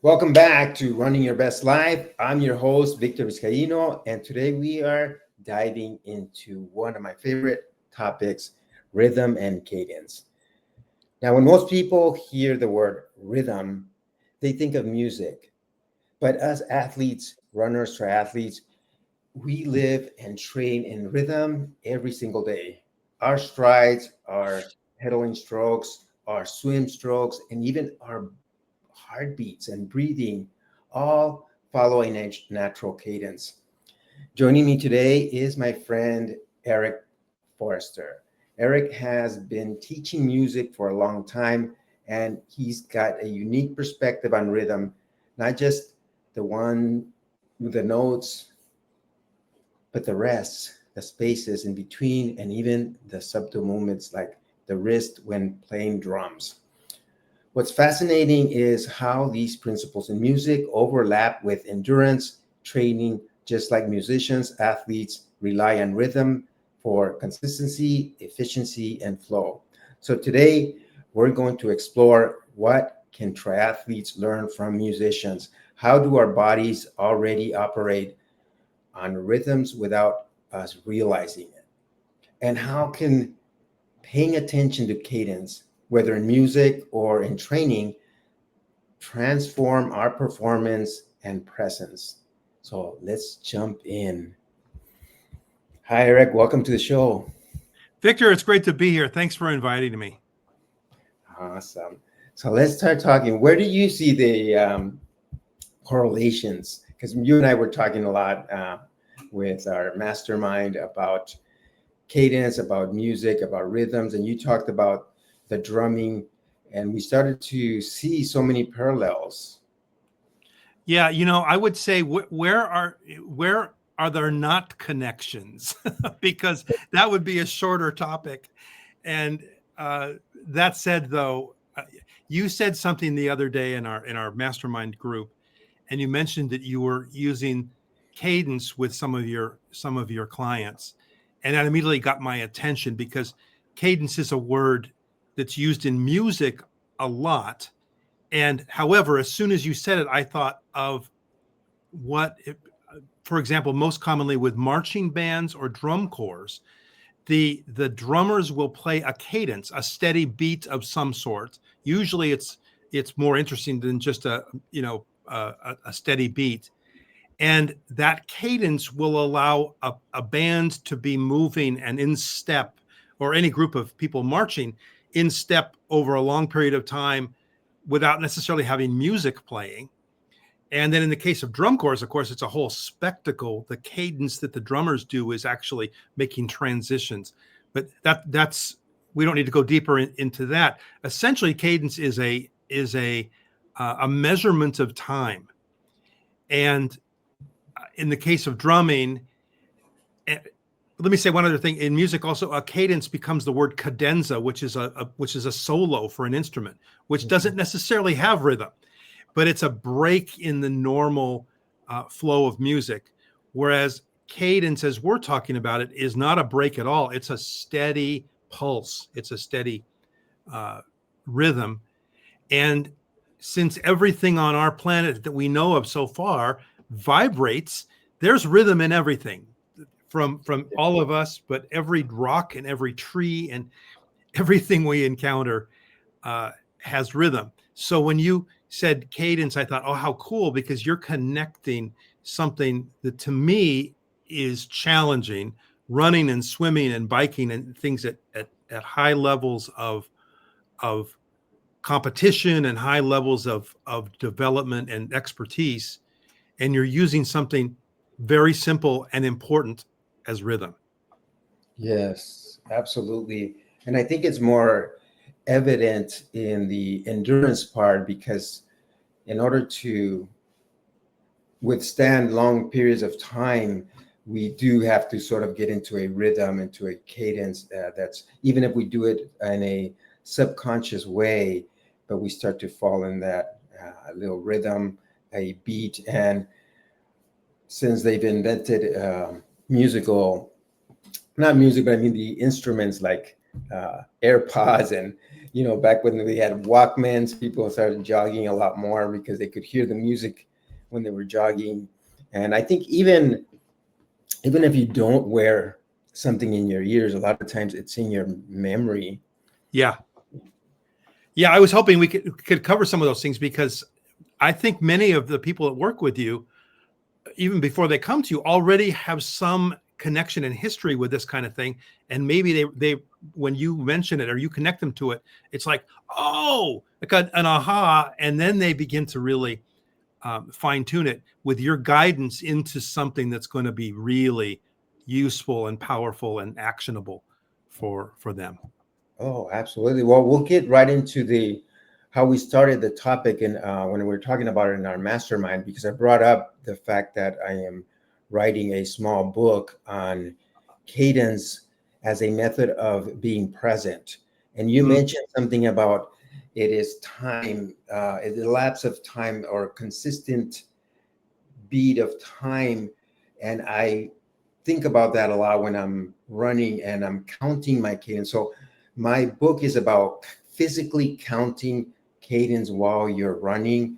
Welcome back to Running Your Best Life. I'm your host, Victor Vizcaino, and today we are diving into one of my favorite topics, rhythm and cadence. Now, when most people hear the word rhythm, they think of music. But as athletes, runners, triathletes, we live and train in rhythm every single day. Our strides, our pedaling strokes, our swim strokes, and even our heartbeats and breathing all follow a natural cadence. Joining me today is my friend Erik Forester. Erik has been teaching music for a long time, and he's got a unique perspective on rhythm, not just the one with the notes, but the rests, the spaces in between, and even the subtle movements like the wrist when playing drums. What's fascinating is how these principles in music overlap with endurance training. Just like musicians, athletes rely on rhythm for consistency, efficiency, and flow. So today we're going to explore what can triathletes learn from musicians? How do our bodies already operate on rhythms without us realizing it? And how can paying attention to cadence, whether in music or in training, transform our performance and presence? So let's jump in. Hi, Erik. Welcome to the show. Victor, it's great to be here. Thanks for inviting me. Awesome. So let's start talking. Where do you see the correlations? Because you and I were talking a lot with our mastermind about cadence, about music, about rhythms, and you talked about the drumming, and we started to see so many parallels. Yeah, I would say where are there not connections? Because that would be a shorter topic. And that said, though, you said something the other day in our mastermind group, and you mentioned that you were using cadence with some of your clients, and that immediately got my attention because cadence is a word that's used in music a lot. And however, as soon as you said it, I thought of for example, most commonly with marching bands or drum corps, the drummers will play a cadence, a steady beat of some sort. Usually, it's more interesting than just a steady beat, and that cadence will allow a band to be moving and in step, or any group of people marching in step over a long period of time without necessarily having music playing. And then in the case of drum corps, of course, it's a whole spectacle. The cadence that the drummers do is actually making transitions. But that's we don't need to go deeper into that. Essentially, cadence is a measurement of time. And in the case of drumming, let me say one other thing. In music, also, a cadence becomes the word cadenza, which is a solo for an instrument, which doesn't necessarily have rhythm, but it's a break in the normal flow of music. Whereas cadence, as we're talking about it, is not a break at all. It's a steady pulse. It's a steady rhythm. And since everything on our planet that we know of so far vibrates, there's rhythm in everything from all of us, but every rock and every tree and everything we encounter has rhythm. So when you said cadence, I thought, oh, how cool, because you're connecting something that to me is challenging, running and swimming and biking and things at high levels of competition and high levels of development and expertise. And you're using something very simple and important as rhythm. Yes, absolutely. And I think it's more evident in the endurance part because in order to withstand long periods of time, we do have to sort of get into a rhythm, into a cadence that's even if we do it in a subconscious way, but we start to fall in that little rhythm, a beat. And since they've invented musical, not music, but I mean the instruments like AirPods, and back when we had Walkmans, people started jogging a lot more because they could hear the music when they were jogging. And I think even if you don't wear something in your ears, a lot of times it's in your memory. Yeah. I was hoping we could cover some of those things, because I think many of the people that work with you, even before they come to you, already have some connection and history with this kind of thing. And maybe they when you mention it or you connect them to it, it's like, oh, like an aha. And then they begin to really fine tune it with your guidance into something that's going to be really useful and powerful and actionable for them. Oh, absolutely. Well, we'll get right into how we started the topic, and when we were talking about it in our mastermind, because I brought up the fact that I am writing a small book on cadence as a method of being present. And you mentioned something about it is time, it elapse of time or consistent beat of time. And I think about that a lot when I'm running and I'm counting my cadence. So my book is about physically counting cadence while you're running,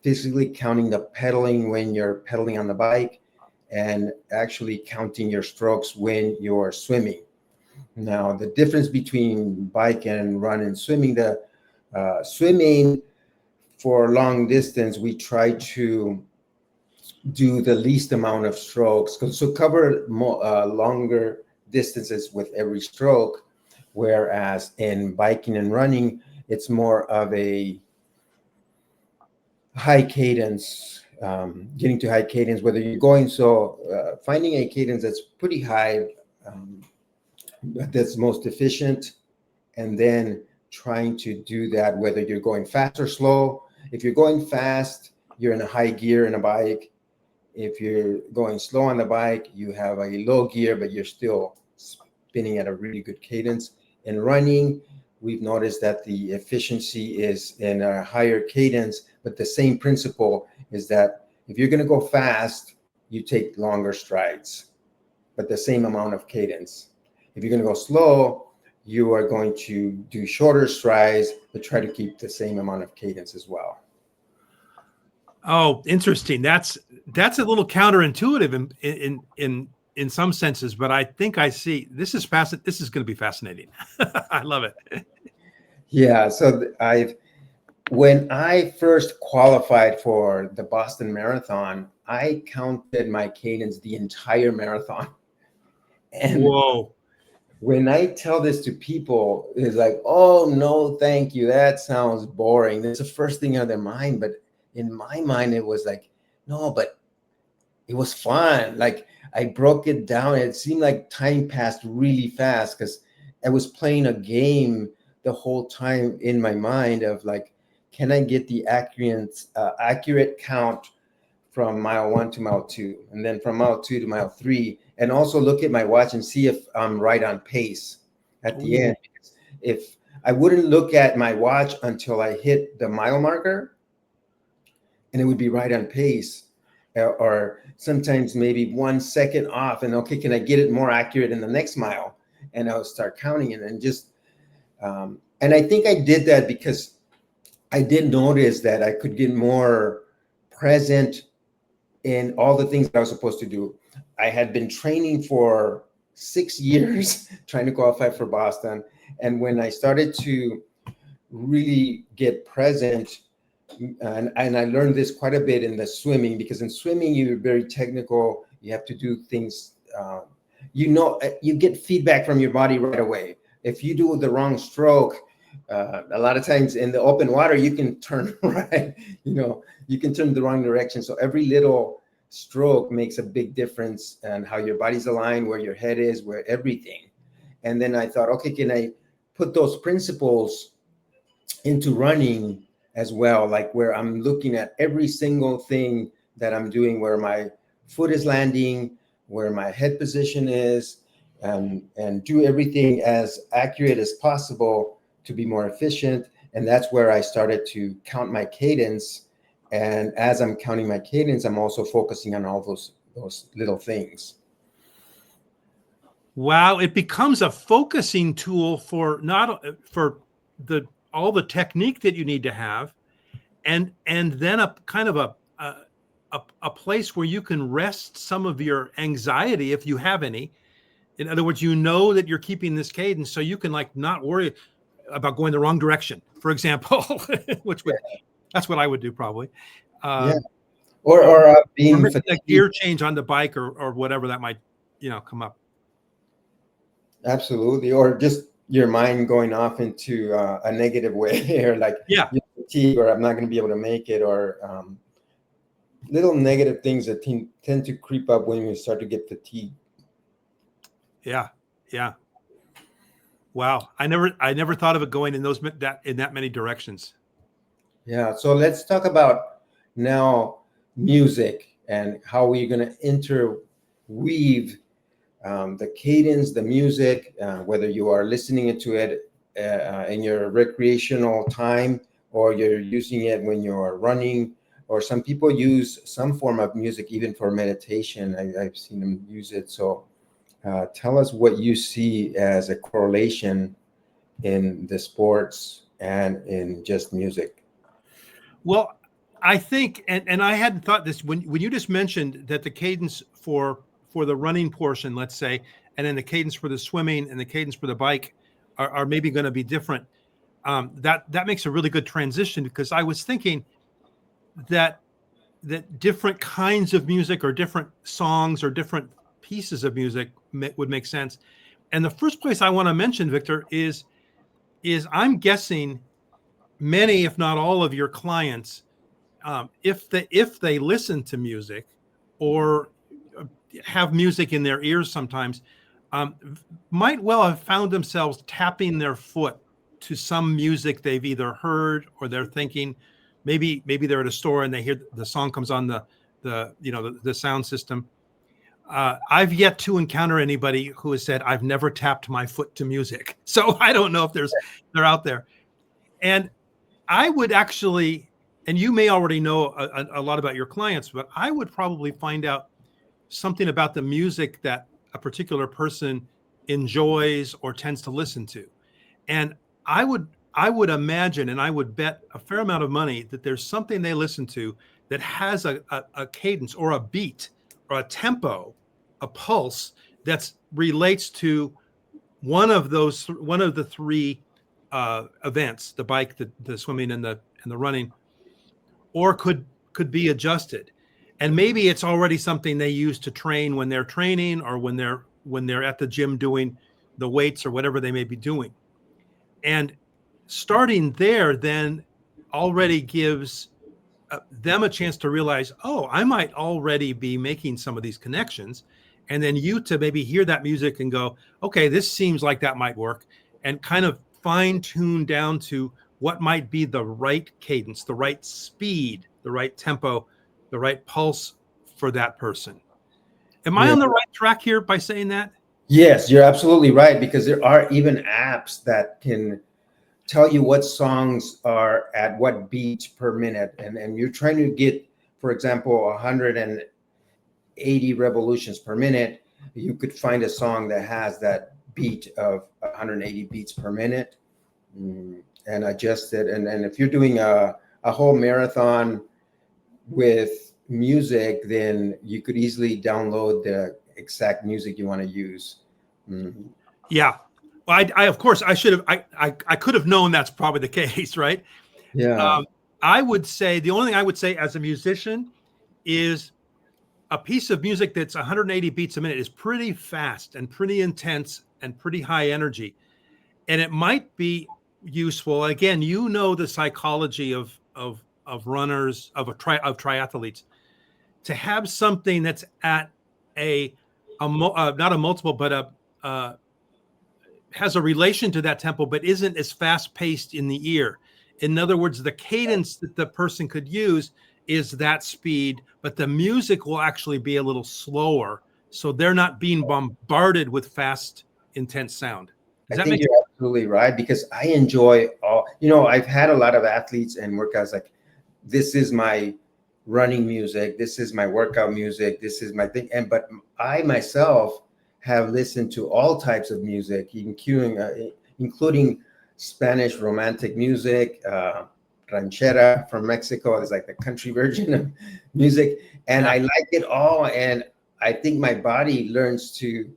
physically counting the pedaling when you're pedaling on the bike, and actually counting your strokes when you're swimming. Now, the difference between bike and run and swimming, the swimming for long distance, we try to do the least amount of strokes, so cover more, longer distances with every stroke. Whereas in biking and running, it's more of a high cadence, getting to high cadence, whether you're going, finding a cadence that's pretty high, that's most efficient, and then trying to do that whether you're going fast or slow. If you're going fast, you're in a high gear in a bike. If you're going slow on the bike, you have a low gear, but you're still spinning at a really good cadence. In running, we've noticed that the efficiency is in a higher cadence, but the same principle is that if you're going to go fast, you take longer strides, but the same amount of cadence. If you're going to go slow, you are going to do shorter strides, but try to keep the same amount of cadence as well. Oh, interesting. That's a little counterintuitive in some senses, but I think I see this is This is going to be fascinating. I love it. Yeah. So when I first qualified for the Boston Marathon, I counted my cadence the entire marathon. And whoa. When I tell this to people, it's like, oh, no, thank you. That sounds boring. That's the first thing on their mind. But in my mind, it was like, no, but it was fun. Like, I broke it down. It seemed like time passed really fast because I was playing a game the whole time in my mind of like, can I get the accurate count from mile 1 to mile 2, and then from mile 2 to mile 3, and also look at my watch and see if I'm right on pace at the end. If I wouldn't look at my watch until I hit the mile marker, and it would be right on pace, or sometimes maybe 1 second off, and okay, can I get it more accurate in the next mile? And I'll start counting it, and just and I think I did that because I did notice that I could get more present in all the things that I was supposed to do. I had been training for 6 years trying to qualify for Boston. And when I started to really get present, and I learned this quite a bit in the swimming, because in swimming, you're very technical. You have to do things, you get feedback from your body right away. If you do the wrong stroke, a lot of times in the open water, you can turn right, you can turn the wrong direction. So every little stroke makes a big difference in how your body's aligned, where your head is, where everything. And then I thought, okay, can I put those principles into running as well? Like where I'm looking at every single thing that I'm doing, where my foot is landing, where my head position is, and do everything as accurate as possible to be more efficient. And that's where I started to count my cadence. And as I'm counting my cadence, I'm also focusing on all those little things. Wow, it becomes a focusing tool for not for the all the technique that you need to have, and then a kind of a place where you can rest some of your anxiety if you have any. In other words, you know that you're keeping this cadence, so you can like not worry about going the wrong direction, for example, which would that's what I would do probably. Yeah. Um, Or or being missing a fatigued. gear change on the bike or whatever that might come up. Absolutely. Or just your mind going off into a negative way, or like Yeah. you're fatigued, or I'm not going to be able to make it, or little negative things that tend to creep up when you start to get fatigued. Yeah. Yeah. Wow. I never thought of it going in that many directions. Yeah. So let's talk about now music and how we're going to interweave the cadence, the music, whether you are listening to it in your recreational time, or you're using it when you're running, or some people use some form of music even for meditation. I've seen them use it. So tell us what you see as a correlation in the sports and in just music. Well, I think, and I hadn't thought this when you just mentioned that the cadence for the running portion, let's say, and then the cadence for the swimming and the cadence for the bike are maybe going to be different. That makes a really good transition, because I was thinking that different kinds of music or different songs or different pieces of music would make sense. And the first place I want to mention, Victor, is I'm guessing many, if not all, of your clients, if they listen to music or have music in their ears sometimes, um, might well have found themselves tapping their foot to some music they've either heard or they're thinking. Maybe they're at a store and they hear the song comes on the sound system. I've yet to encounter anybody who has said, I've never tapped my foot to music. So I don't know if they're out there. And I would actually, and you may already know a lot about your clients, but I would probably find out something about the music that a particular person enjoys or tends to listen to. And I would imagine, and I would bet a fair amount of money that there's something they listen to that has a cadence or a beat or a tempo, a pulse that relates to one of the three events: the bike, the swimming, and the running, or could be adjusted. And maybe it's already something they use to train when they're training, or when they're at the gym doing the weights or whatever they may be doing. And starting there then already gives them a chance to realize, oh, I might already be making some of these connections. And then you to maybe hear that music and go, okay, this seems like that might work, and kind of fine tune down to what might be the right cadence, the right speed, the right tempo, the right pulse for that person. Am I Yeah. on the right track here by saying that? Yes, you're absolutely right, because there are even apps that can tell you what songs are at what beat per minute, and you're trying to get, for example, 180 revolutions per minute. You could find a song that has that beat of 180 beats per minute, and adjust it. And if you're doing a whole marathon with music, then you could easily download the exact music you want to use. Yeah. Well, I of course I should have I could have known that's probably the case, right? Yeah. Um, I would say the only thing I would say as a musician is a piece of music that's 180 beats a minute is pretty fast and pretty intense and pretty high energy. And it might be useful. Again, the psychology of runners, of triathletes, to have something that's at not a multiple, but has a relation to that tempo, but isn't as fast paced in the ear. In other words, the cadence that the person could use is that speed, but the music will actually be a little slower, so they're not being bombarded with fast, intense sound. I Does that think make you're sense? absolutely right, because I enjoy I've had a lot of athletes and workouts like, this is my running music, this is my workout music, this is my thing. But I myself have listened to all types of music, including Spanish romantic music, ranchera from Mexico is like the country version of music, and Yeah. I like it all. And I think my body learns to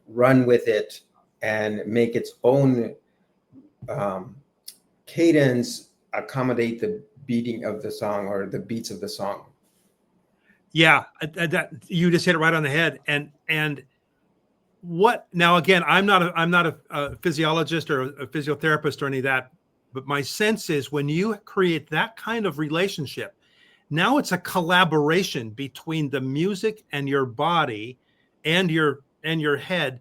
run with it and make its own cadence accommodate the beating of the song or the beats of the song. Yeah, that you just hit it right on the head. And what now? Again, I'm not a physiologist or a physiotherapist or any of that, but my sense is when you create that kind of relationship, now it's a collaboration between the music and your body, and your head.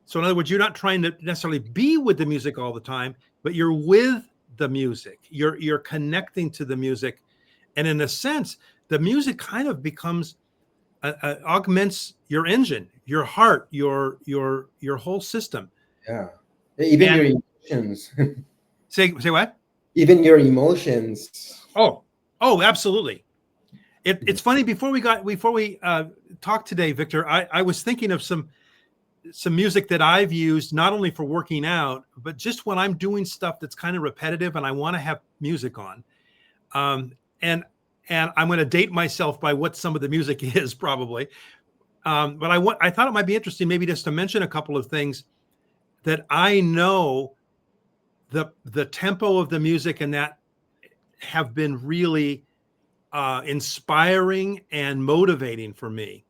So in other words, you're not trying to necessarily be with the music all the time, but you're with the music. You're connecting to the music, and in a sense, the music kind of becomes augments your engine, your heart, your whole system. Yeah, even And your emotions. say what? Even your emotions. Oh, absolutely. It's funny. Before we talked today, Victor, I was thinking of some music that I've used not only for working out, but just when I'm doing stuff that's kind of repetitive and I want to have music on. And I'm going to date myself by what some of the music is probably. But I thought it might be interesting maybe just to mention a couple of things that I know the tempo of the music and that have been really inspiring and motivating for me.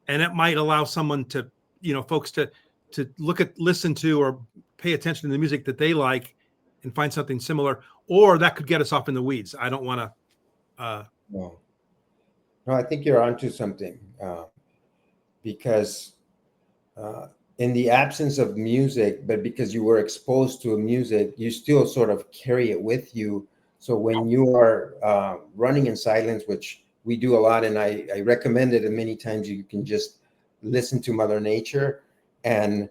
And it might allow someone to, folks to listen to or pay attention to the music that they like and find something similar, or that could get us off in the weeds. I don't want to. No, no, I think you're onto something, because in the absence of music, but because you were exposed to music, you still sort of carry it with you. So when you are running in silence, which we do a lot, and I recommend it, and many times you can just listen to Mother Nature, and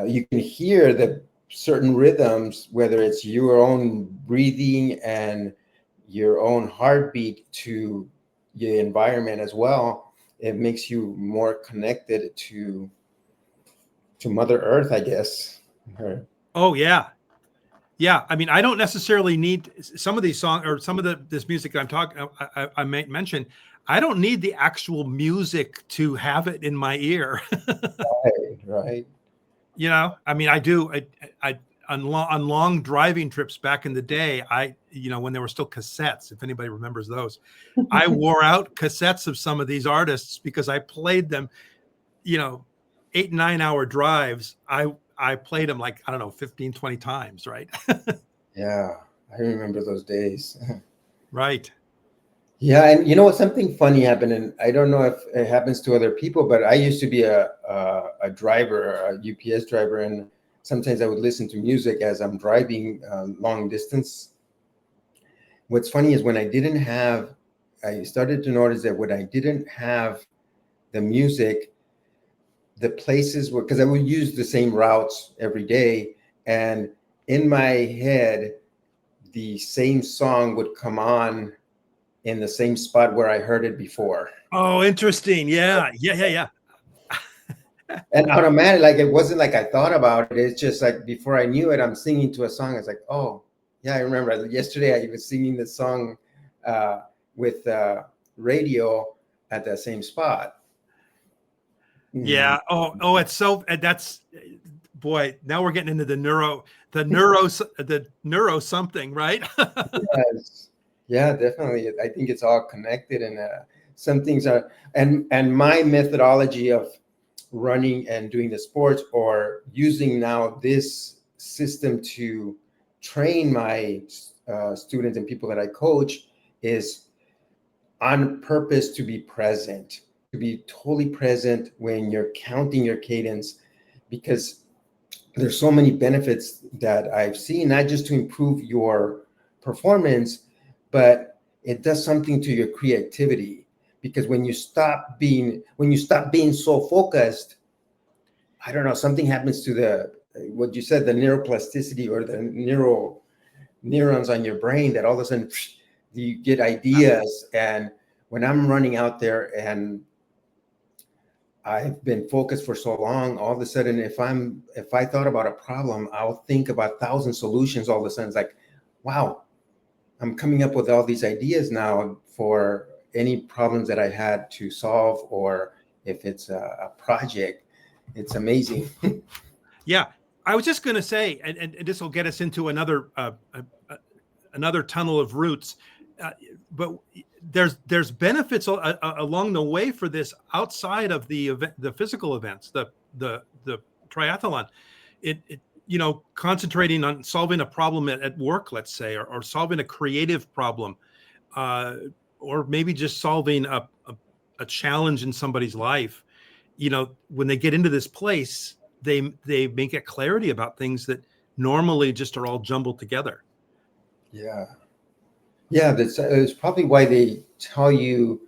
you can hear the certain rhythms, whether it's your own breathing and your own heartbeat to the environment as well. It makes you more connected to Mother Earth, I guess. Oh yeah. Yeah, I mean, I don't necessarily need some of these songs or some of this music that I'm talking. I might mention. I don't need the actual music to have it in my ear. Right. I mean, I do. I on long driving trips back in the day. When there were still cassettes. If anybody remembers those, I wore out cassettes of some of these artists because I played them. 8-9 hour drives. I played them like, I don't know, 15, 20 times, right? Yeah, I remember those days. Right. Yeah, and something funny happened, and I don't know if it happens to other people, but I used to be a driver, a UPS driver, and sometimes I would listen to music as I'm driving long distance. What's funny is I started to notice that when I didn't have the music, the places were, because I would use the same routes every day, and in my head, the same song would come on in the same spot where I heard it before. Oh, interesting. Yeah. And automatic, like it wasn't like I thought about it. It's just like before I knew it, I'm singing to a song. It's like, oh, yeah, I remember. Yesterday I was singing the song with radio at that same spot. Yeah. It's so that's boy. Now we're getting into the neuro something, right? Yes. Yeah, definitely. I think it's all connected, and some things are, and my methodology of running and doing the sports, or using now this system to train my students and people that I coach, is on purpose to be present, to be totally present when you're counting your cadence, because there's so many benefits that I've seen, not just to improve your performance, but it does something to your creativity. Because when you stop being so focused, I don't know, something happens to what you said, the neuroplasticity, or the neurons on your brain, that all of a sudden you get ideas. And when I'm running out there and I've been focused for so long. All of a sudden, if I thought about a problem, I'll think about 1,000 solutions. All of a sudden, it's like, wow, I'm coming up with all these ideas now for any problems that I had to solve, or if it's a project. It's amazing. Yeah, I was just going to say, and this will get us into another another tunnel of roots, but there's benefits along the way for this outside of the event, the physical events, the triathlon. It concentrating on solving a problem at work, let's say, or solving a creative problem, or maybe just solving a challenge in somebody's life. When they get into this place, they may get clarity about things that normally just are all jumbled together. Yeah, that's probably why they tell you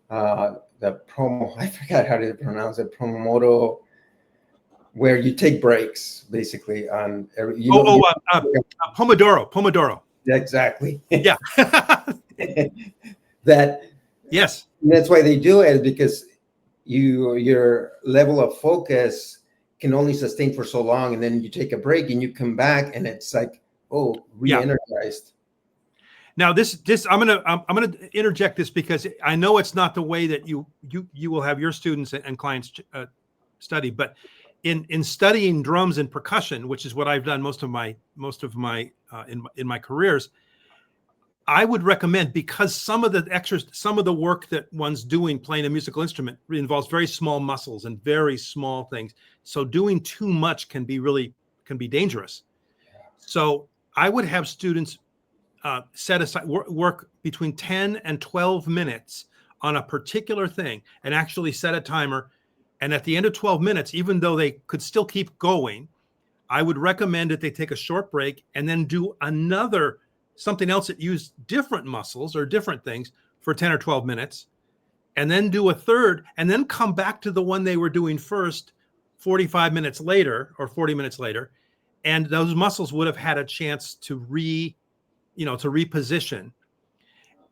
the promo. I forgot how to pronounce it. Promoto, where you take breaks basically on every. Pomodoro. Exactly. Yeah. Yes. That's why they do it, because your level of focus can only sustain for so long, and then you take a break and you come back and it's like, re-energized. Now this I'm gonna interject this, because I know it's not the way that you will have your students and clients study, but in studying drums and percussion, which is what I've done most of my in my careers, I would recommend, because some of the work that one's doing playing a musical instrument involves very small muscles and very small things. So doing too much can be dangerous. So I would have students set aside work between 10 and 12 minutes on a particular thing, and actually set a timer. And at the end of 12 minutes, even though they could still keep going, I would recommend that they take a short break and then do something else that used different muscles or different things for 10 or 12 minutes, and then do a third, and then come back to the one they were doing first 45 minutes later or 40 minutes later. And those muscles would have had a chance to reposition.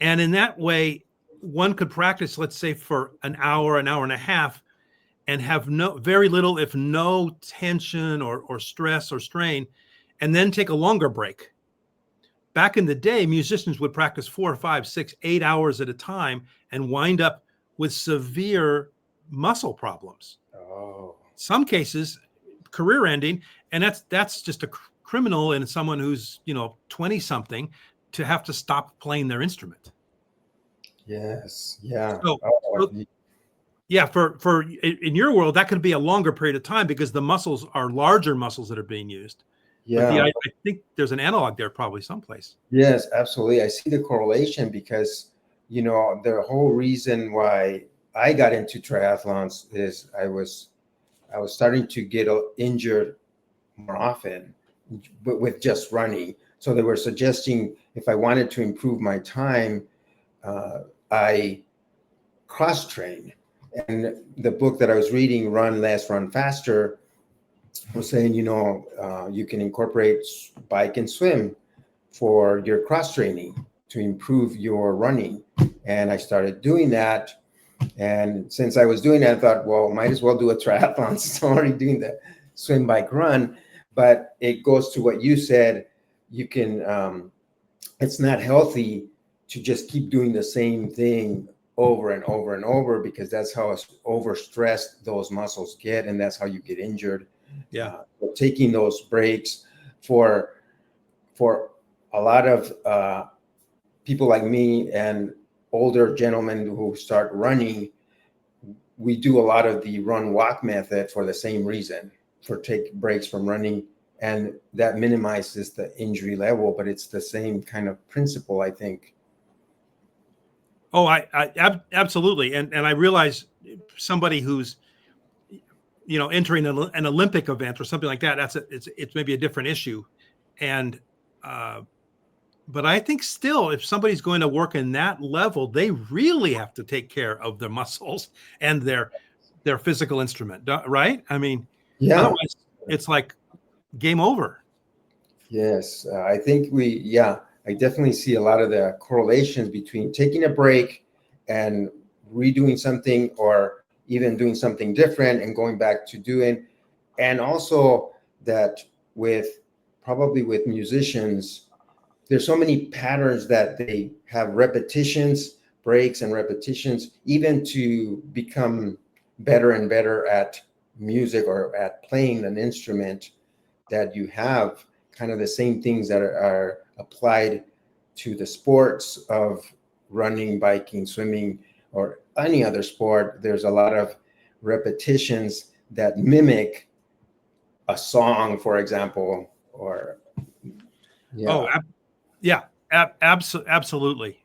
And in that way, one could practice, let's say, for an hour and a half, and have very little, if no tension or stress or strain, and then take a longer break. Back in the day, musicians would practice 4, 5, 6, 8 hours at a time and wind up with severe muscle problems. Oh. Some cases, career ending, and that's just a criminal in someone who's 20 something to have to stop playing their instrument. Yes. Yeah. Yeah, for in your world, that could be a longer period of time, because the muscles are larger muscles that are being used. Yeah, but I think there's an analog there probably someplace. Yes, absolutely. I see the correlation, because the whole reason why I got into triathlons is I was starting to get injured more often, but with just running. So they were suggesting, if I wanted to improve my time, I cross train. And the book that I was reading, Run Less, Run Faster, was saying, you can incorporate bike and swim for your cross training to improve your running. And I started doing that. And since I was doing that, I thought, well, might as well do a triathlon. So I'm already doing the swim, bike, run. But it goes to what you said. You can, it's not healthy to just keep doing the same thing over and over and over, because that's how overstressed those muscles get, and that's how you get injured. Yeah. Taking those breaks for a lot of people like me and older gentlemen who start running, we do a lot of the run walk method for the same reason, for take breaks from running, and that minimizes the injury level, but it's the same kind of principle, I think. Oh, I absolutely. And I realize somebody who's, entering an Olympic event or something like that, it's maybe a different issue. And, but I think still, if somebody's going to work in that level, they really have to take care of their muscles and their physical instrument, right? I mean, otherwise it's like game over. Yes, I think I definitely see a lot of the correlations between taking a break and redoing something, or even doing something different and going back to doing. And also that with musicians, there's so many patterns that they have repetitions, breaks and repetitions, even to become better and better at music or at playing an instrument, that you have kind of the same things that are applied to the sports of running, biking, swimming, or any other sport. There's a lot of repetitions that mimic a song, for example, or yeah. Oh, yeah, absolutely.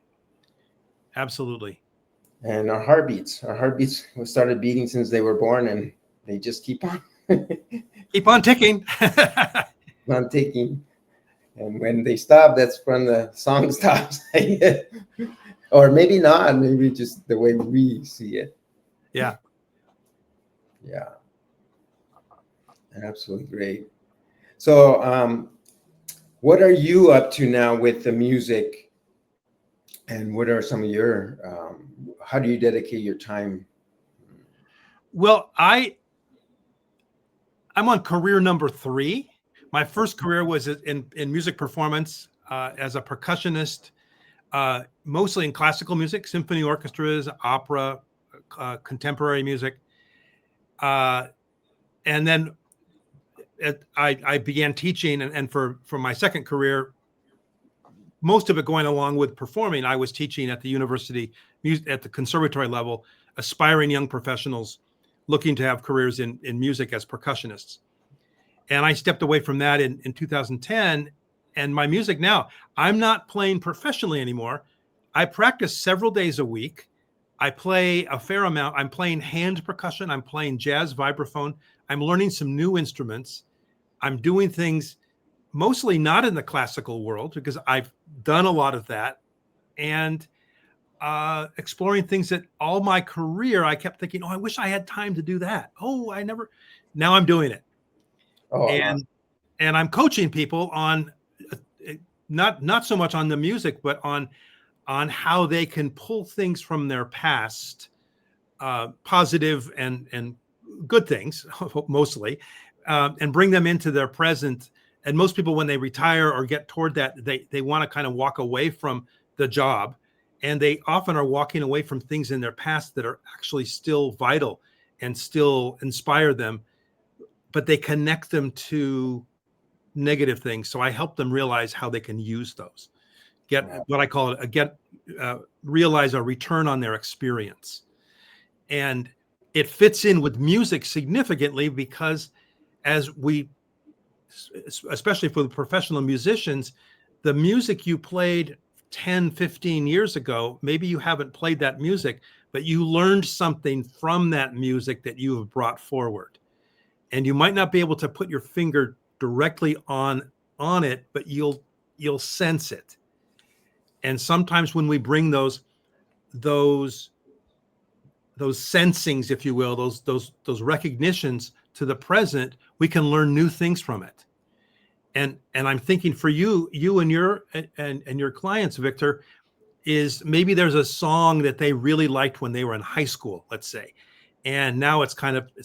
Absolutely. And our heartbeats started beating since they were born, and they just keep on Keep on ticking. on ticking. And when they stop, that's when the song stops. Or maybe not, maybe just the way we see it. Yeah. Yeah. Absolutely great. So what are you up to now with the music, and what are some of your how do you dedicate your time? Well, I'm on career number 3. My first career was in music performance as a percussionist, mostly in classical music, symphony orchestras, opera, contemporary music. And then I began teaching, and for my second career, most of it going along with performing, I was teaching at the university, at the conservatory level, aspiring young professionals looking to have careers in music as percussionists. And I stepped away from that in 2010. And my music now, I'm not playing professionally anymore. I practice several days a week. I play a fair amount. I'm playing hand percussion. I'm playing jazz vibraphone. I'm learning some new instruments. I'm doing things mostly not in the classical world, because I've done a lot of that, and exploring things that all my career I kept thinking, oh, I wish I had time to do that. Oh, I never. Now I'm doing it. Oh, And I'm coaching people on not so much on the music, but on how they can pull things from their past, positive and good things mostly, and bring them into their present. And most people, when they retire or get toward that, they want to kind of walk away from the job, and they often are walking away from things in their past that are actually still vital and still inspire them, but they connect them to negative things. So I help them realize how they can use those, get what I call it, realize a return on their experience. And it fits in with music significantly, because as we, especially for the professional musicians, the music you played 10, 15 years ago, maybe you haven't played that music, but you learned something from that music that you have brought forward. And you might not be able to put your finger directly on it, but you'll sense it. And sometimes when we bring those sensings, if you will, those recognitions to the present, we can learn new things from it. And I'm thinking for you and your clients, Victor, is maybe there's a song that they really liked when they were in high school, let's say, and now it's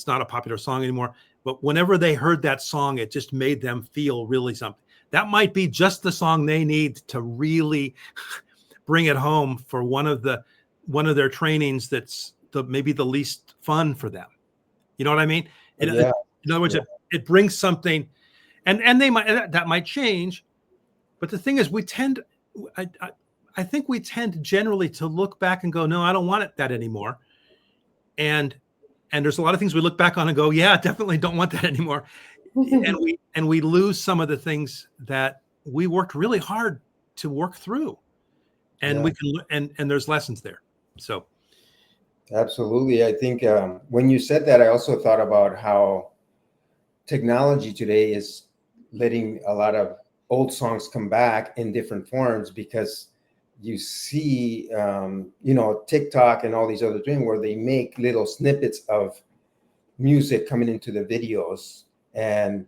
not a popular song anymore. But whenever they heard that song, it just made them feel really something. That might be just the song they need to really bring it home for one of their trainings that's maybe the least fun for them. You know what I mean? In other words, it brings something, and that might change. But the thing is, I think we tend generally to look back and go, no, I don't want that anymore. And there's a lot of things we look back on and go, yeah, definitely don't want that anymore. and we lose some of the things that we worked really hard to work through, and we can, and there's lessons there. So absolutely. I think when you said that, I also thought about how technology today is letting a lot of old songs come back in different forms, because you see, TikTok and all these other things where they make little snippets of music coming into the videos. And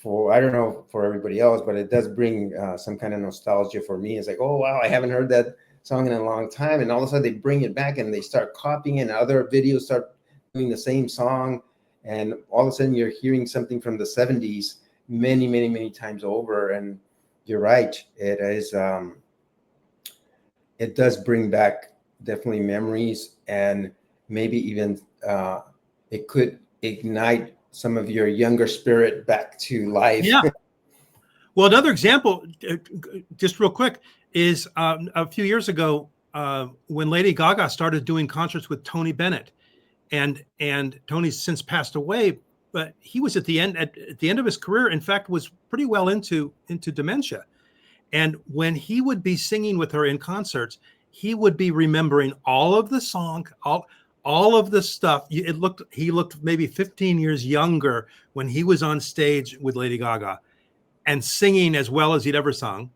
I don't know for everybody else, but it does bring some kind of nostalgia for me. It's like, oh, wow, I haven't heard that song in a long time. And all of a sudden they bring it back and they start copying, and other videos start doing the same song, and all of a sudden you're hearing something from the 70s many, many, many times over. And you're right. It is, it does bring back definitely memories, and maybe even it could ignite some of your younger spirit back to life. Yeah. Well, another example, just real quick, is a few years ago when Lady Gaga started doing concerts with Tony Bennett, and Tony's since passed away, but he was at the end of his career. In fact, was pretty well into dementia. And when he would be singing with her in concerts, he would be remembering all of the song, all of the stuff. He looked maybe 15 years younger when he was on stage with Lady Gaga and singing as well as he'd ever sung.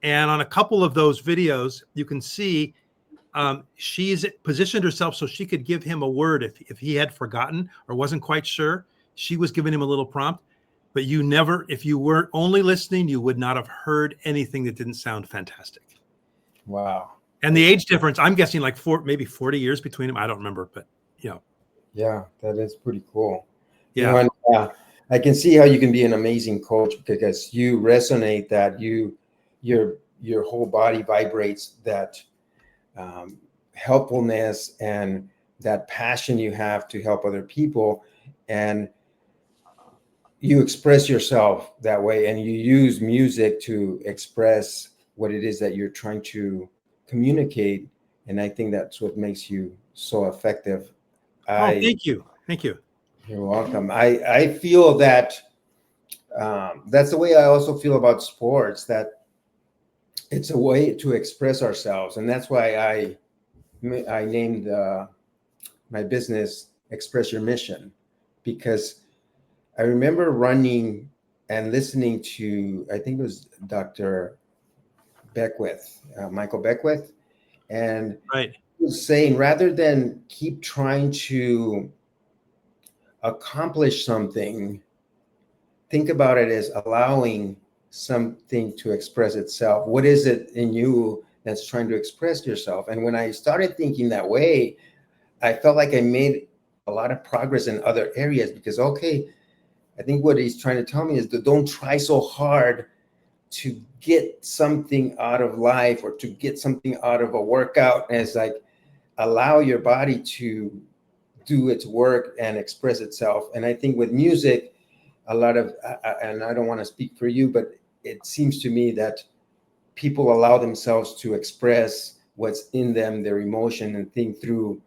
And on a couple of those videos, you can see she's positioned herself so she could give him a word if he had forgotten or wasn't quite sure. She was giving him a little prompt, but if you weren't only listening, you would not have heard anything that didn't sound fantastic. Wow. And the age difference, I'm guessing like maybe 40 years between them. I don't remember, but Yeah, that is pretty cool. Yeah. You know, I can see how you can be an amazing coach, because you resonate that your whole body vibrates that helpfulness and that passion you have to help other people, and you express yourself that way, and you use music to express what it is that you're trying to communicate. And I think that's what makes you so effective. Thank you. You're welcome. I feel that that's the way I also feel about sports, that it's a way to express ourselves. And that's why I named my business Express Your Mission, because I remember running and listening to, I think it was Dr. Beckwith, Michael Beckwith, and Right. he was saying, rather than keep trying to accomplish something, think about it as allowing something to express itself. What is it in you that's trying to express yourself? And when I started thinking that way, I felt like I made a lot of progress in other areas, because, okay, I think what he's trying to tell me is that don't try so hard to get something out of life or to get something out of a workout. And it's like, allow your body to do its work and express itself. And I think with music, a lot of, and I don't want to speak for you, but it seems to me that people allow themselves to express what's in them, their emotion, and think through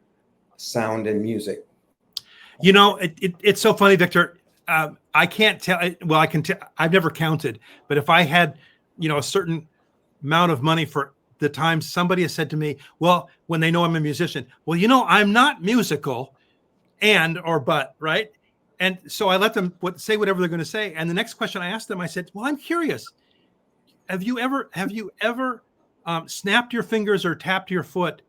sound and music. You know, it's so funny, Victor. I can't tell. Well, I can tell. I've never counted, but if I had, a certain amount of money for the time somebody has said to me, well, when they know I'm a musician, well, I'm not musical, but right. And so I let them say whatever they're going to say. And the next question I asked them, I said, well, I'm curious. Have you ever snapped your fingers or tapped your foot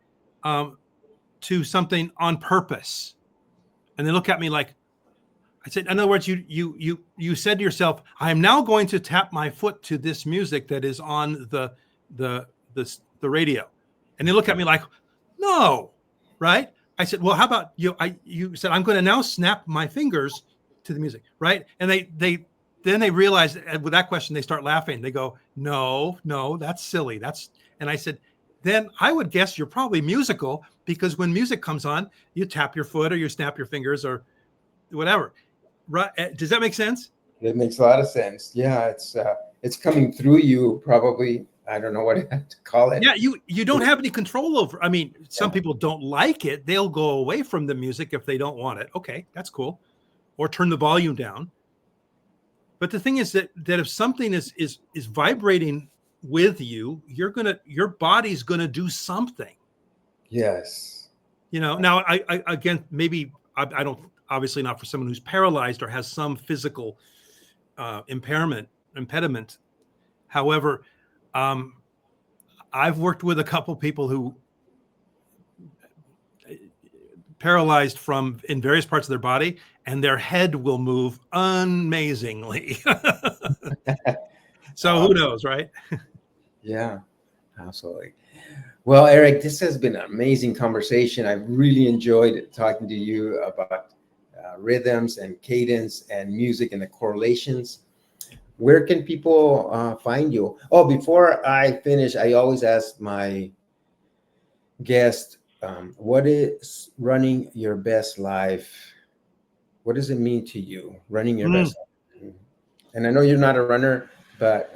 to something on purpose? And they look at me like, I said, in other words, you said to yourself, I am now going to tap my foot to this music that is on the radio. And they look at me like, no, right? I said, well, how about you? You said, I'm going to now snap my fingers to the music, right? And then they realize with that question, they start laughing. They go, no, that's silly. And I said, then I would guess you're probably musical, because when music comes on, you tap your foot or you snap your fingers or whatever. Right? Does that make sense? It makes a lot of sense. Yeah, it's coming through you, probably. I don't know what I have to call it. Yeah, you don't have any control over. I mean, some people don't like it. They'll go away from the music if they don't want it. Okay, that's cool. Or turn the volume down. But the thing is that if something is vibrating with you, your body's gonna do something. Yes. Now I again, maybe I don't, obviously not for someone who's paralyzed or has some physical impediment. However, I've worked with a couple people who paralyzed in various parts of their body, and their head will move amazingly. So who knows, right? Yeah, absolutely. Well, Erik, this has been an amazing conversation. I've really enjoyed talking to you about rhythms and cadence and music and the correlations. Where can people find you? Oh, before I finish, I always ask my guest, what is running your best life? What does it mean to you, running your Mm, best life? And I know you're not a runner, but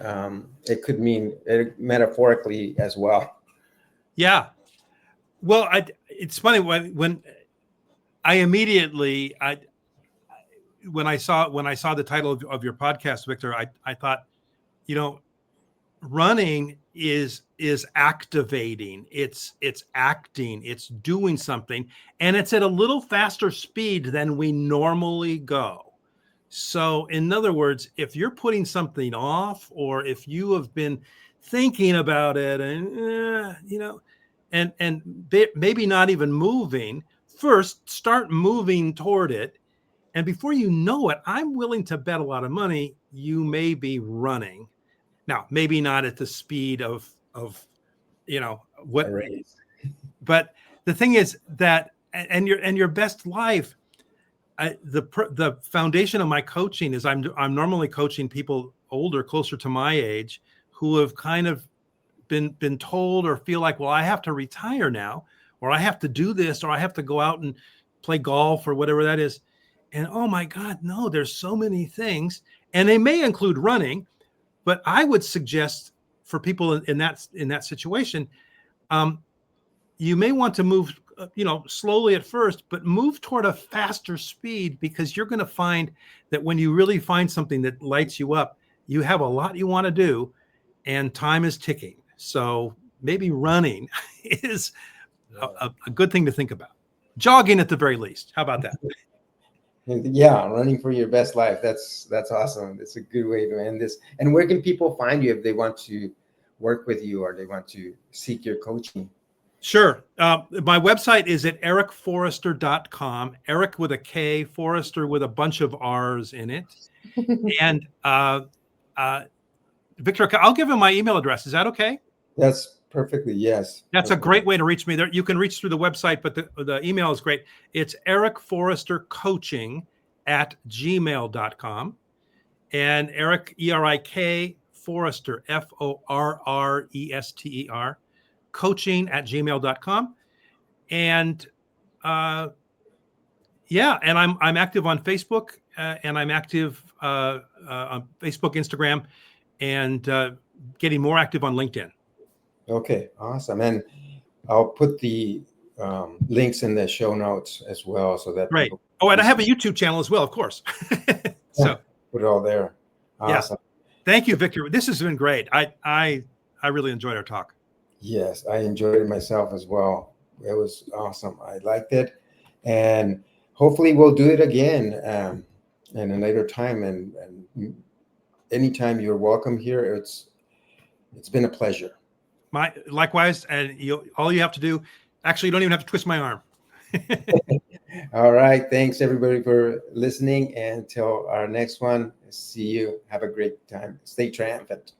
it could mean it metaphorically as well. yeah. Well, it's funny when I immediately when I saw the title of your podcast, Victor, I thought, you know, running is activating, it's acting, it's doing something, and it's at a little faster speed than we normally go. So in other words, if you're putting something off, or if you have been thinking about it and maybe not even moving, first start moving toward it, and before you know it, I'm willing to bet a lot of money you may be running. Now, maybe not at the speed of A what, race. but the thing is that, and your best life, the foundation of my coaching is I'm normally coaching people older, closer to my age, who have kind of been told or feel like, well, I have to retire now, or I have to do this, or I have to go out and play golf or whatever that is. And oh my God, no, there's so many things, and they may include running. But I would suggest for people in that situation, um, you may want to move, slowly at first, but move toward a faster speed, because you're going to find that when you really find something that lights you up, you have a lot you want to do, and time is ticking. So maybe running is a good thing to think about. Jogging at the very least. How about that? Yeah, running for your best life. That's awesome. It's a good way to end this. And where can people find you if they want to work with you or they want to seek your coaching? Sure. My website is at erikforester.com. Erik with a K, Forester with a bunch of R's in it. And uh, Victor, I'll give him my email address. Is that okay? That's perfectly, yes. That's a Perfect. great way to reach me. There, you can reach through the website, but the email is great. It's erikforrestercoaching@gmail.com. And Erik, Erik Forester, Forrester, coaching@gmail.com. And yeah, and I'm active on Facebook, and I'm active on Facebook, Instagram, and getting more active on LinkedIn. Okay, awesome. And I'll put the links in the show notes as well so that Great. people Oh, and I have a YouTube channel as well, of course. yeah, So put it all there. yeah, Awesome. thank you, Victor. This has been great. I really enjoyed our talk. Yes, I enjoyed it myself as well. It was awesome. I liked it. And hopefully we'll do it again in a later time. And anytime you're welcome here. It's been a pleasure. Likewise, and all you have to do, actually, you don't even have to twist my arm. All right. Thanks everybody for listening. And until our next one, see you. Have a great time. Stay triumphant.